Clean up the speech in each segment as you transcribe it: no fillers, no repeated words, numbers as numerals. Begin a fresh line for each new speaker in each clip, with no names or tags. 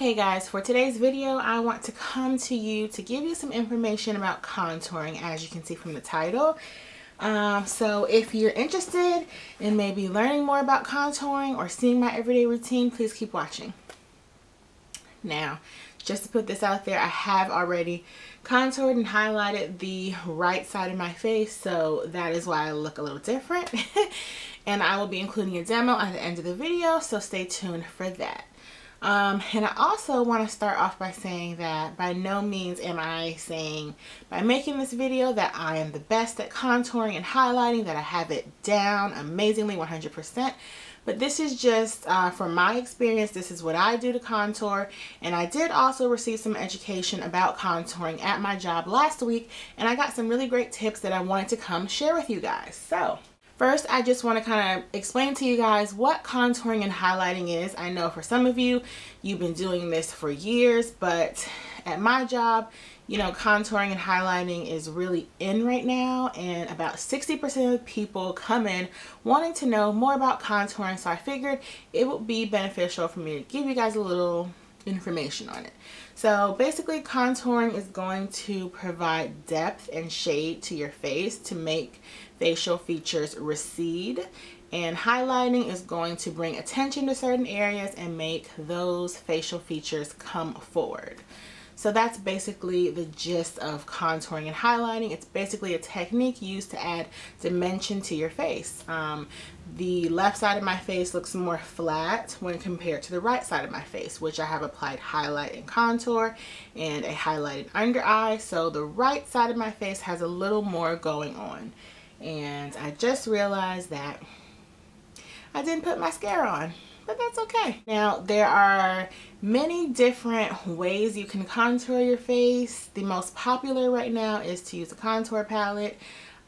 Okay guys, for today's video I want to come to you to give you some information about contouring, as you can see from the title. So if you're interested in maybe learning more about contouring or seeing my everyday routine, please keep watching. Now, just to put this out there, I have already contoured and highlighted the right side of my face, so that is why I look a little different. And I will be including a demo at the end of the video, so stay tuned for that. And I also want to start off by saying that by no means am I saying by making this video that I am the best at contouring and highlighting, that I have it down amazingly 100%. But this is just from my experience, this is what I do to contour. And I did also receive some education about contouring at my job last week, and I got some really great tips that I wanted to come share with you guys. So first, I just want to kind of explain to you guys what contouring and highlighting is. I know for some of you, you've been doing this for years, but at my job, you know, contouring and highlighting is really in right now, and about 60% of people come in wanting to know more about contouring, so I figured it would be beneficial for me to give you guys a little information on it. So basically, contouring is going to provide depth and shade to your face to make facial features recede, and highlighting is going to bring attention to certain areas and make those facial features come forward. So that's basically the gist of contouring and highlighting. It's basically a technique used to add dimension to your face. The left side of my face looks more flat when compared to the right side of my face, which I have applied highlight and contour and a highlighted under eye. So the right side of my face has a little more going on. And I just realized that I didn't put mascara on, but that's okay. Now, there are many different ways you can contour your face. The most popular right now is to use a contour palette.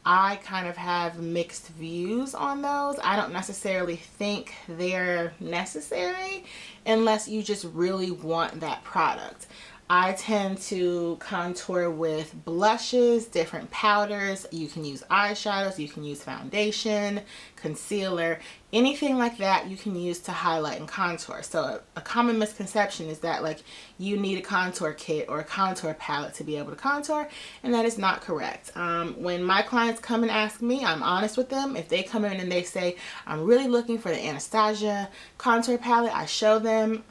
I kind of have mixed views on those. I don't necessarily think they're necessary unless you just really want that product. I tend to contour with blushes, different powders. You can use eyeshadows, you can use foundation, concealer, anything like that you can use to highlight and contour. So a common misconception is that like you need a contour kit or a contour palette to be able to contour, and that is not correct. When my clients come and ask me, I'm honest with them. If they come in and they say, I'm really looking for the Anastasia contour palette, I show them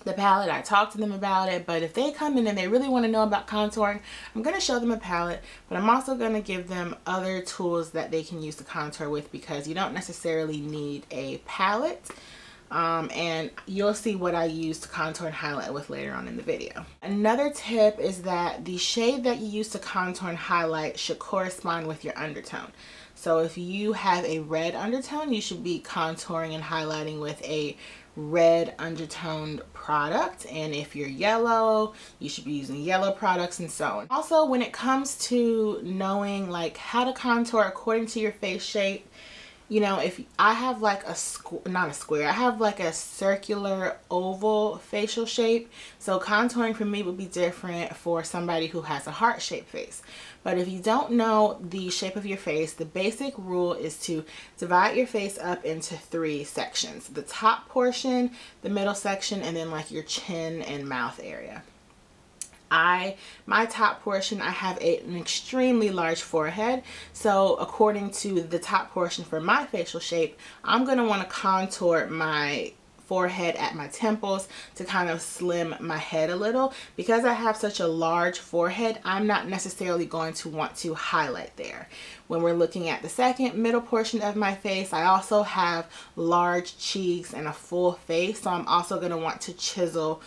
the palette, I talk to them about it. But if they come in and they really want to know about contouring, I'm going to show them a palette, but I'm also going to give them other tools that they can use to contour with, because you don't necessarily need a palette. And you'll see what I use to contour and highlight with later on in the video. Another tip is that the shade that you use to contour and highlight should correspond with your undertone. So if you have a red undertone, you should be contouring and highlighting with a red undertoned product, and if you're yellow, you should be using yellow products, and so on. Also, when it comes to knowing like how to contour according to your face shape, you know, if I have like not a square, I have like a circular oval facial shape, so contouring for me would be different for somebody who has a heart-shaped face. But if you don't know the shape of your face, the basic rule is to divide your face up into 3 sections: the top portion, the middle section, and then like your chin and mouth area. My top portion, I have an extremely large forehead, so according to the top portion for my facial shape, I'm going to want to contour my forehead at my temples to kind of slim my head a little. Because I have such a large forehead, I'm not necessarily going to want to highlight there. When we're looking at the second middle portion of my face, I also have large cheeks and a full face, so I'm also going to want to chisel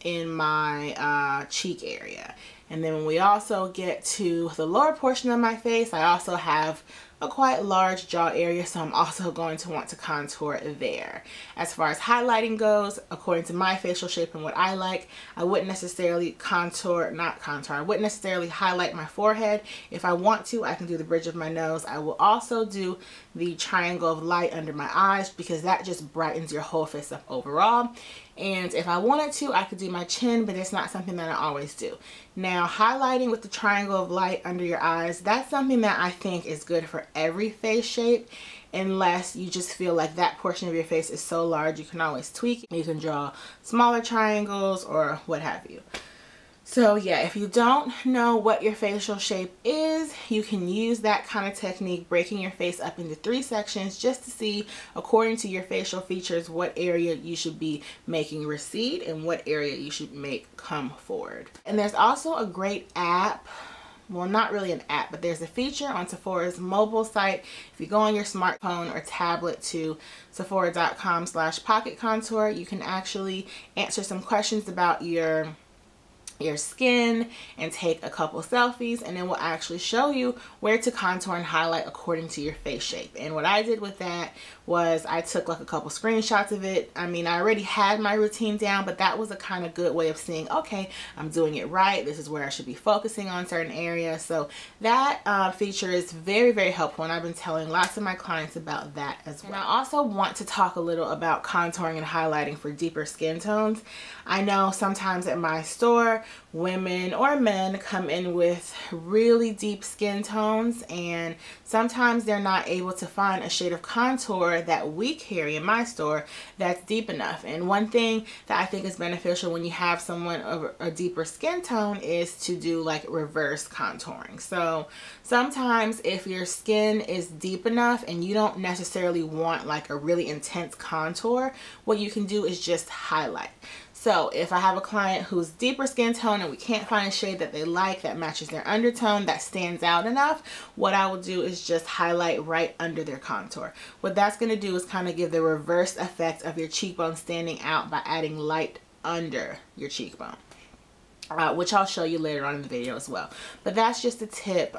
in my cheek area. And then when we also get to the lower portion of my face, I also have a quite large jaw area, so I'm also going to want to contour there. As far as highlighting goes, according to my facial shape and what I like, I wouldn't necessarily I wouldn't necessarily highlight my forehead. If I want to, I can do the bridge of my nose. I will also do the triangle of light under my eyes, because that just brightens your whole face up overall. And if I wanted to, I could do my chin, but it's not something that I always do. Now, highlighting with the triangle of light under your eyes, that's something that I think is good for every face shape, unless you just feel like that portion of your face is so large. You can always tweak it. You can draw smaller triangles or what have you. So yeah, if you don't know what your facial shape is, you can use that kind of technique, breaking your face up into 3 sections just to see, according to your facial features, what area you should be making recede and what area you should make come forward. And there's also a great app. Well, not really an app, but there's a feature on Sephora's mobile site. If you go on your smartphone or tablet to sephora.com/pocket contour, you can actually answer some questions about your skin and take a couple selfies, and it will actually show you where to contour and highlight according to your face shape. And what I did with that was I took like a couple screenshots of it. I mean, I already had my routine down, but that was a kind of good way of seeing, okay, I'm doing it right. This is where I should be focusing on certain areas. So that feature is very, very helpful, and I've been telling lots of my clients about that as well. And I also want to talk a little about contouring and highlighting for deeper skin tones. I know sometimes at my store, women or men come in with really deep skin tones, and sometimes they're not able to find a shade of contour that we carry in my store that's deep enough. And one thing that I think is beneficial when you have someone of a deeper skin tone is to do like reverse contouring. So sometimes if your skin is deep enough and you don't necessarily want like a really intense contour, what you can do is just highlight. So if I have a client who's deeper skin tone and we can't find a shade that they like that matches their undertone, that stands out enough, what I will do is just highlight right under their contour. What that's going to do is kind of give the reverse effect of your cheekbone standing out by adding light under your cheekbone. Which I'll show you later on in the video as well. But that's just a tip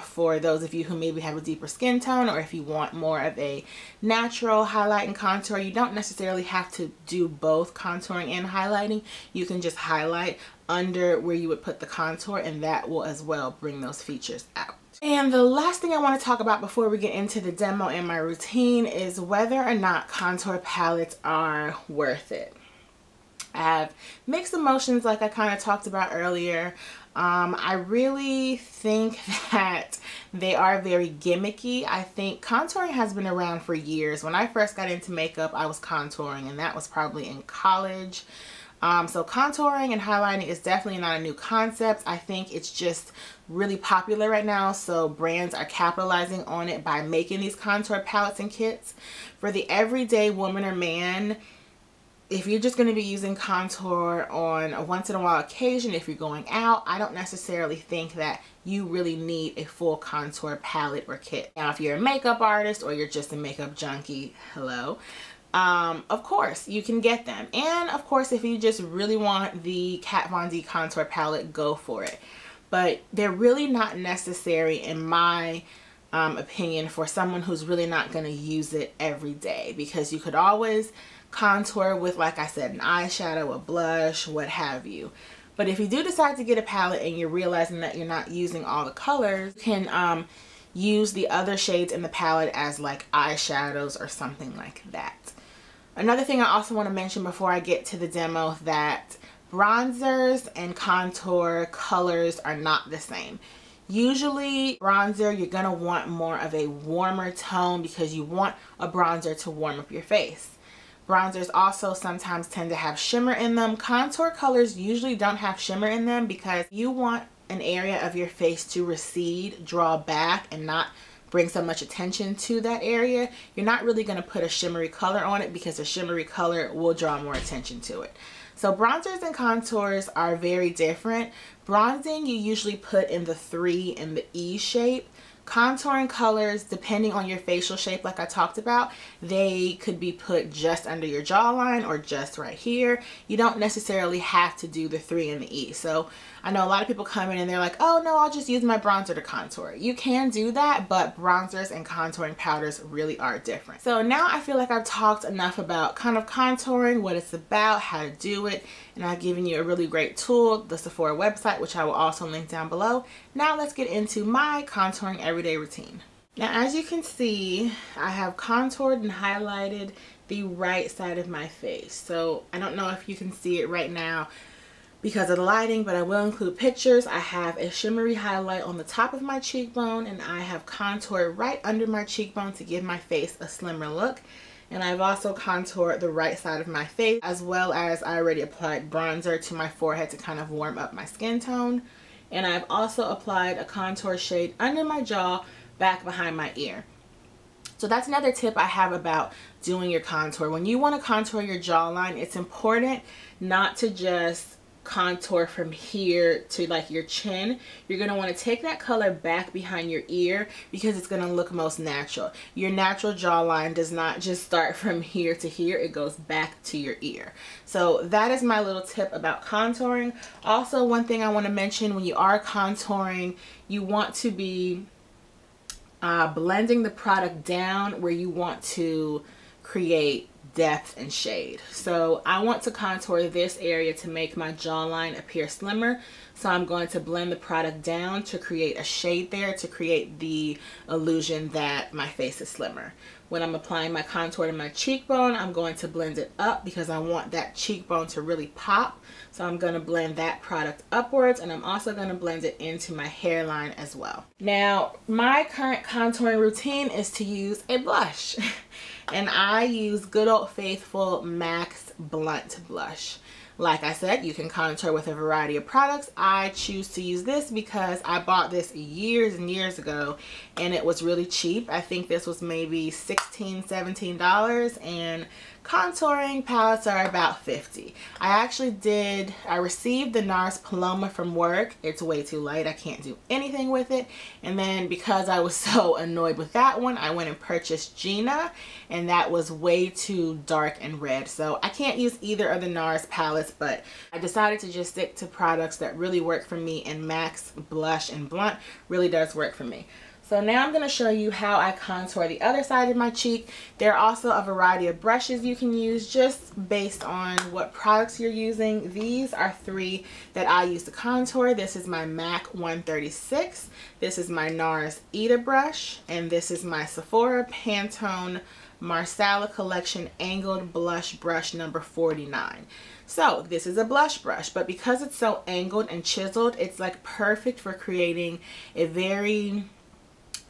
for those of you who maybe have a deeper skin tone, or if you want more of a natural highlight and contour. You don't necessarily have to do both contouring and highlighting. You can just highlight under where you would put the contour, and that will as well bring those features out. And the last thing I want to talk about before we get into the demo and my routine is whether or not contour palettes are worth it. I have mixed emotions like I kind of talked about earlier. I really think that they are very gimmicky. I think contouring has been around for years. When I first got into makeup, I was contouring, and that was probably in college. So contouring and highlighting is definitely not a new concept. I think it's just really popular right now, so brands are capitalizing on it by making these contour palettes and kits. For the everyday woman or man, if you're just going to be using contour on a once in a while occasion, if you're going out, I don't necessarily think that you really need a full contour palette or kit. Now, if you're a makeup artist or you're just a makeup junkie, hello, of course you can get them. And of course, if you just really want the Kat Von D contour palette, go for it. But they're really not necessary in my opinion for someone who's really not going to use it every day, because you could always contour with, like I said, an eyeshadow, a blush, what have you. But if you do decide to get a palette and you're realizing that you're not using all the colors, you can use the other shades in the palette as like eyeshadows or something like that. Another thing I also want to mention before I get to the demo, that bronzers and contour colors are not the same. Usually bronzer, you're gonna want more of a warmer tone because you want a bronzer to warm up your face. Bronzers also sometimes tend to have shimmer in them. Contour colors usually don't have shimmer in them because you want an area of your face to recede, draw back, and not bring so much attention to that area. You're not really going to put a shimmery color on it because a shimmery color will draw more attention to it. So bronzers and contours are very different. Bronzing you usually put in the 3 and the E shape. Contouring colors, depending on your facial shape, like I talked about, they could be put just under your jawline or just right here. You don't necessarily have to do the 3 and the E. So I know a lot of people come in and they're like, oh no, I'll just use my bronzer to contour. You can do that, but bronzers and contouring powders really are different. So now I feel like I've talked enough about kind of contouring, what it's about, how to do it, and I've given you a really great tool, the Sephora website, which I will also link down below. Now let's get into my contouring everyday routine. Now, as you can see, I have contoured and highlighted the right side of my face. So I don't know if you can see it right now because of the lighting, but I will include pictures. I have a shimmery highlight on the top of my cheekbone, and I have contoured right under my cheekbone to give my face a slimmer look. And I've also contoured the right side of my face, as well as I already applied bronzer to my forehead to kind of warm up my skin tone. And I've also applied a contour shade under my jaw, back behind my ear. So that's another tip I have about doing your contour. When you want to contour your jawline, it's important not to just contour from here to like your chin. You're going to want to take that color back behind your ear because it's going to look most natural. Your natural jawline does not just start from here to here, it goes back to your ear. So that is my little tip about contouring. Also, one thing I want to mention, when you are contouring, you want to be blending the product down where you want to create depth and shade. So I want to contour this area to make my jawline appear slimmer. So I'm going to blend the product down to create a shade there to create the illusion that my face is slimmer. When I'm applying my contour to my cheekbone, I'm going to blend it up because I want that cheekbone to really pop. So I'm going to blend that product upwards, and I'm also going to blend it into my hairline as well. Now, my current contouring routine is to use a blush. And I use good old faithful MAC's Blunt Blush. Like I said, you can contour with a variety of products. I choose to use this because I bought this years and years ago and it was really cheap. I think this was maybe $16, $17, and contouring palettes are about $50. I received the NARS Paloma from work. It's way too light. I can't do anything with it. And then because I was so annoyed with that one, I went and purchased Gina, and that was way too dark and red. So I can't use either of the NARS palettes, but I decided to just stick to products that really work for me, and MAC's Blush and Blunt really does work for me. So now I'm going to show you how I contour the other side of my cheek. There are also a variety of brushes you can use just based on what products you're using. These are 3 that I use to contour. This is my MAC 136. This is my NARS Ita brush. And this is my Sephora Pantone Marsala Collection Angled Blush brush number 49. So this is a blush brush, but because it's so angled and chiseled, it's like perfect for creating a very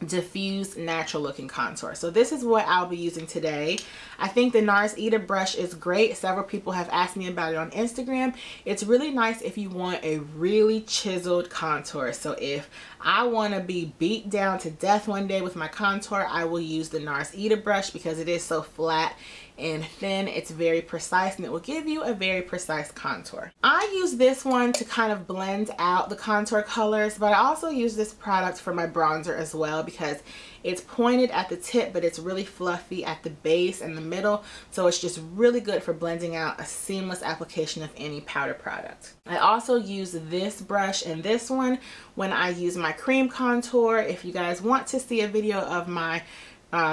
diffused, natural looking contour. So this is what I'll be using today. I think the NARS Ita brush is great. Several people have asked me about it on Instagram. It's really nice if you want a really chiseled contour. So if I want to be beat down to death one day with my contour, I will use the NARS Ita brush because it is so flat and thin. It's very precise, and it will give you a very precise contour. I use this one to kind of blend out the contour colors, but I also use this product for my bronzer as well because it's pointed at the tip, but it's really fluffy at the base and the middle, so it's just really good for blending out a seamless application of any powder product. I also use this brush and this one when I use my cream contour. If you guys want to see a video of my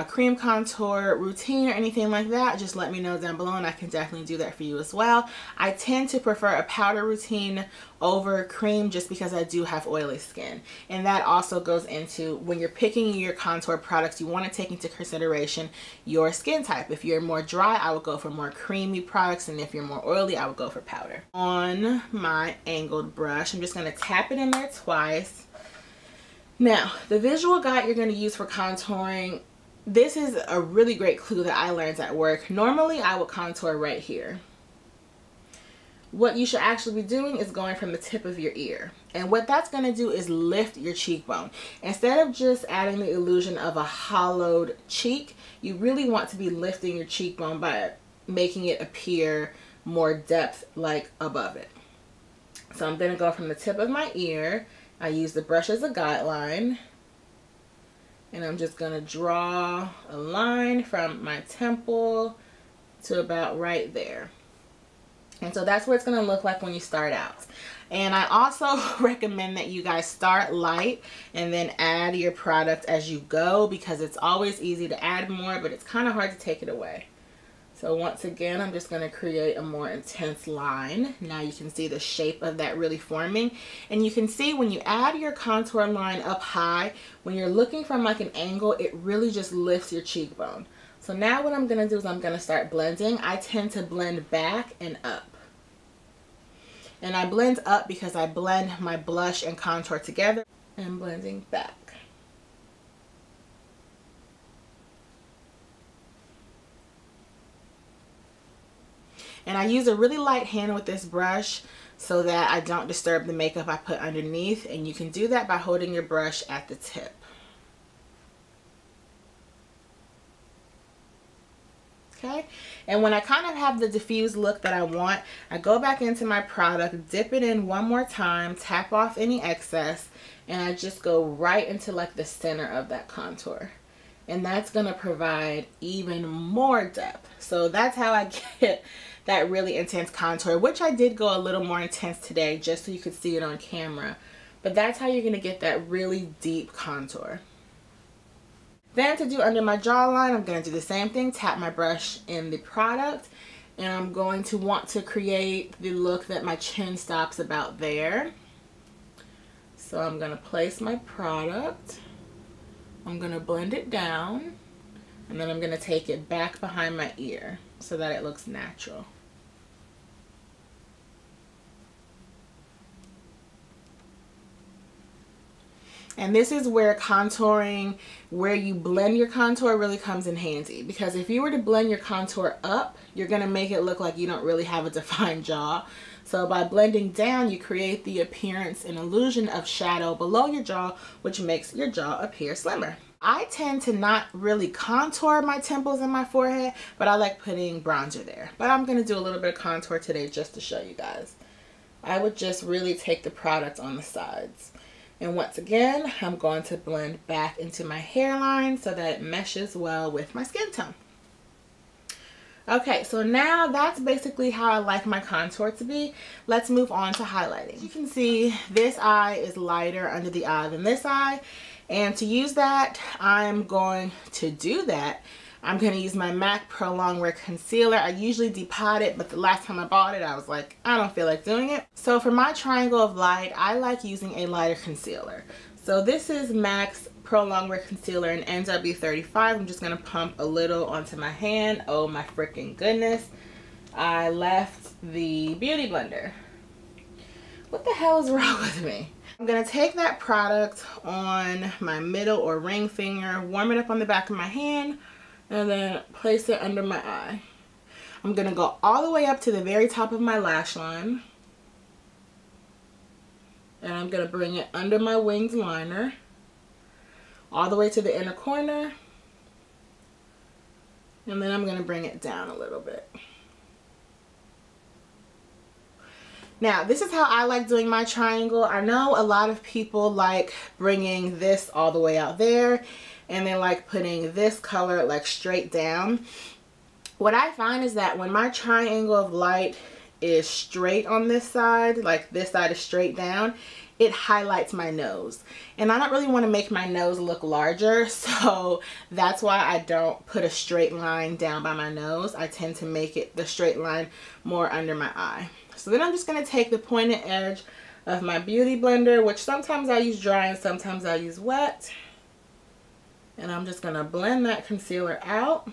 cream contour routine or anything like that, just let me know down below and I can definitely do that for you as well. I tend to prefer a powder routine over cream just because I do have oily skin, and that also goes into when you're picking your contour products, you want to take into consideration your skin type. If you're more dry, I would go for more creamy products, and if you're more oily, I would go for powder. On my angled brush, I'm just going to tap it in there twice. Now, the visual guide you're going to use for contouring, this is a really great clue that I learned at work. Normally, I would contour right here. What you should actually be doing is going from the tip of your ear. And what that's going to do is lift your cheekbone. Instead of just adding the illusion of a hollowed cheek, you really want to be lifting your cheekbone by making it appear more depth like above it. So I'm going to go from the tip of my ear. I use the brush as a guideline. And I'm just going to draw a line from my temple to about right there. And so that's what it's going to look like when you start out. And I also recommend that you guys start light and then add your product as you go, because it's always easy to add more, but it's kind of hard to take it away. So once again, I'm just going to create a more intense line. Now you can see the shape of that really forming. And you can see when you add your contour line up high, when you're looking from like an angle, it really just lifts your cheekbone. So now what I'm going to do is I'm going to start blending. I tend to blend back and up. And I blend up because I blend my blush and contour together and blending back. And I use a really light hand with this brush so that I don't disturb the makeup I put underneath. And you can do that by holding your brush at the tip. Okay, and when I kind of have the diffused look that I want, I go back into my product, dip it in one more time, tap off any excess, and I just go right into like the center of that contour. And that's going to provide even more depth. So that's how I get that really intense contour, which I did go a little more intense today just so you could see it on camera. But that's how you're going to get that really deep contour. Then to do under my jawline, I'm going to do the same thing, tap my brush in the product, and I'm going to want to create the look that my chin stops about there. So I'm going to place my product, I'm going to blend it down, and then I'm going to take it back behind my ear so that it looks natural. And this is where contouring, where you blend your contour really comes in handy. Because if you were to blend your contour up, you're going to make it look like you don't really have a defined jaw. So by blending down, you create the appearance and illusion of shadow below your jaw, which makes your jaw appear slimmer. I tend to not really contour my temples and my forehead, but I like putting bronzer there. But I'm going to do a little bit of contour today just to show you guys. I would just really take the product on the sides. And once again, I'm going to blend back into my hairline so that it meshes well with my skin tone. Okay, so now that's basically how I like my contour to be. Let's move on to highlighting. As you can see, this eye is lighter under the eye than this eye. And to use that, I'm going to use my MAC Pro Longwear concealer. I usually depot it, but the last time I bought it, I was like, I don't feel like doing it. So for my triangle of light, I like using a lighter concealer. So this is MAC's Pro Longwear concealer in NW35. I'm just going to pump a little onto my hand. Oh my freaking goodness. I left the Beautyblender. What the hell is wrong with me? I'm going to take that product on my middle or ring finger, warm it up on the back of my hand, and then place it under my eye. I'm going to go all the way up to the very top of my lash line. And I'm going to bring it under my winged liner. All the way to the inner corner. And then I'm going to bring it down a little bit. Now, this is how I like doing my triangle. I know a lot of people like bringing this all the way out there. And they like putting this color like straight down. What I find is that when my triangle of light is straight on this side, like this side is straight down, it highlights my nose. And I don't really want to make my nose look larger, so that's why I don't put a straight line down by my nose. I tend to make it the straight line more under my eye. So then I'm just going to take the pointed edge of my Beautyblender, which sometimes I use dry and sometimes I use wet. And I'm just going to blend that concealer out.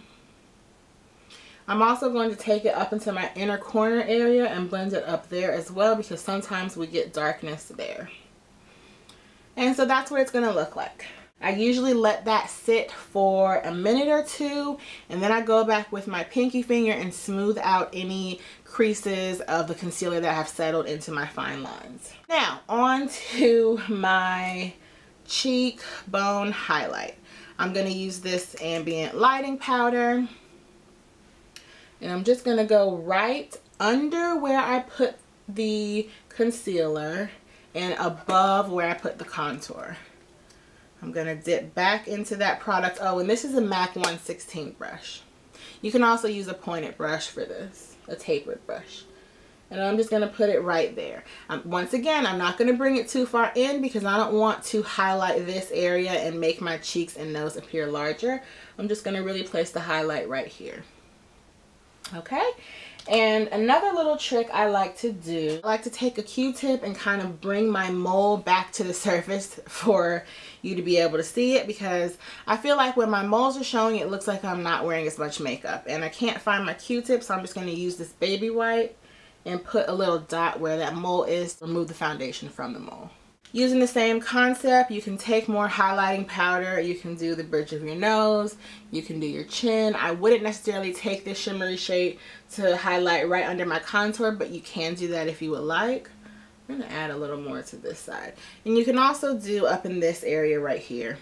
I'm also going to take it up into my inner corner area and blend it up there as well, because sometimes we get darkness there. And so that's what it's going to look like. I usually let that sit for a minute or two, and then I go back with my pinky finger and smooth out any creases of the concealer that have settled into my fine lines. Now on to my cheekbone highlight. I'm going to use this Ambient lighting powder, and I'm just going to go right under where I put the concealer and above where I put the contour. I'm going to dip back into that product. Oh, and this is a MAC 116 brush. You can also use a pointed brush for this, a tapered brush. And I'm just going to put it right there. Once again, I'm not going to bring it too far in because I don't want to highlight this area and make my cheeks and nose appear larger. I'm just going to really place the highlight right here. Okay. And another little trick I like to do, I like to take a Q-tip and kind of bring my mole back to the surface for you to be able to see it, because I feel like when my moles are showing, it looks like I'm not wearing as much makeup. And I can't find my Q-tip, so I'm just going to use this baby wipe and put a little dot where that mole is to remove the foundation from the mole. Using the same concept, you can take more highlighting powder. You can do the bridge of your nose. You can do your chin. I wouldn't necessarily take this shimmery shade to highlight right under my contour, but you can do that if you would like. I'm going to add a little more to this side. And you can also do up in this area right here.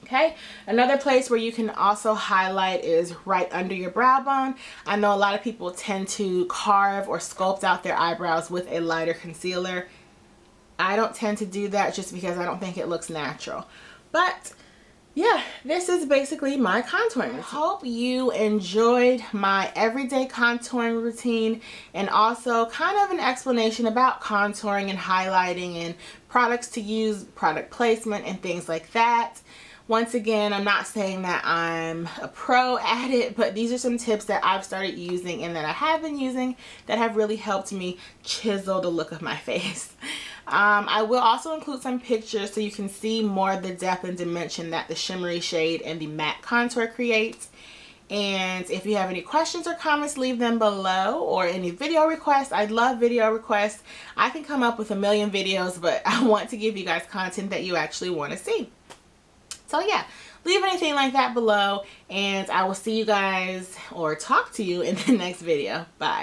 Okay, another place where you can also highlight is right under your brow bone. I know a lot of people tend to carve or sculpt out their eyebrows with a lighter concealer. I don't tend to do that just because I don't think it looks natural. But yeah, this is basically my contouring routine. I hope you enjoyed my everyday contouring routine, and also kind of an explanation about contouring and highlighting and products to use, product placement and things like that. Once again, I'm not saying that I'm a pro at it, but these are some tips that I've started using and that I have been using that have really helped me chisel the look of my face. I will also include some pictures so you can see more of the depth and dimension that the shimmery shade and the matte contour creates. And if you have any questions or comments, leave them below, or any video requests. I'd love video requests. I can come up with a million videos, but I want to give you guys content that you actually want to see. So yeah, leave anything like that below, and I will see you guys or talk to you in the next video. Bye.